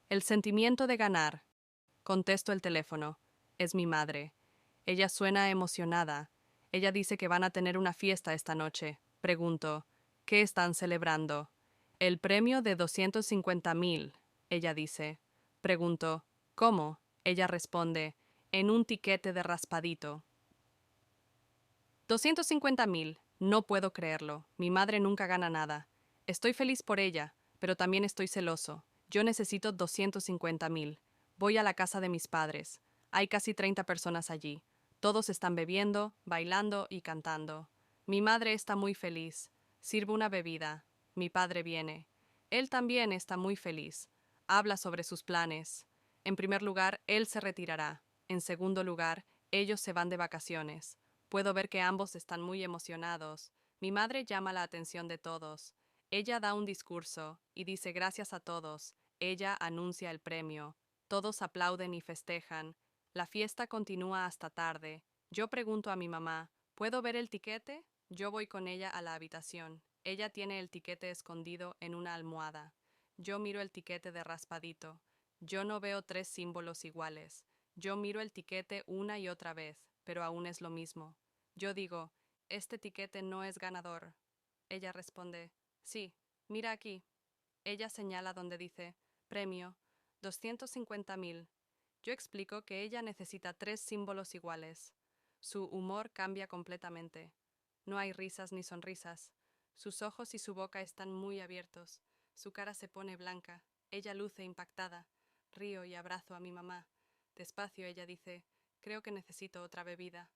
El sentimiento de ganar. Contesto el teléfono. Es mi madre. Ella suena emocionada. Ella dice que van a tener una fiesta esta noche. Pregunto, ¿qué están celebrando? El premio de 250.000, ella dice. Pregunto, ¿cómo? Ella responde, en un tiquete de raspadito. 250.000. No puedo creerlo. Mi madre nunca gana nada. Estoy feliz por ella, pero también estoy celoso. Yo necesito 250.000. Voy a la casa de mis padres. Hay casi 30 personas allí. Todos están bebiendo, bailando y cantando. Mi madre está muy feliz. Sirvo una bebida. Mi padre viene. Él también está muy feliz. Habla sobre sus planes. En primer lugar, él se retirará. En segundo lugar, ellos se van de vacaciones. Puedo ver que ambos están muy emocionados. Mi madre llama la atención de todos. Ella da un discurso y dice gracias a todos. Ella anuncia el premio. Todos aplauden y festejan. La fiesta continúa hasta tarde. Yo pregunto a mi mamá, ¿puedo ver el tiquete? Yo voy con ella a la habitación. Ella tiene el tiquete escondido en una almohada. Yo miro el tiquete de raspadito. Yo no veo tres símbolos iguales. Yo miro el tiquete una y otra vez, pero aún es lo mismo. Yo digo, este tiquete no es ganador. Ella responde, sí, mira aquí. Ella señala donde dice, premio, 250.000. Yo explico que ella necesita tres símbolos iguales. Su humor cambia completamente. No hay risas ni sonrisas. Sus ojos y su boca están muy abiertos. Su cara se pone blanca. Ella luce impactada. Río y abrazo a mi mamá. Despacio ella dice, creo que necesito otra bebida.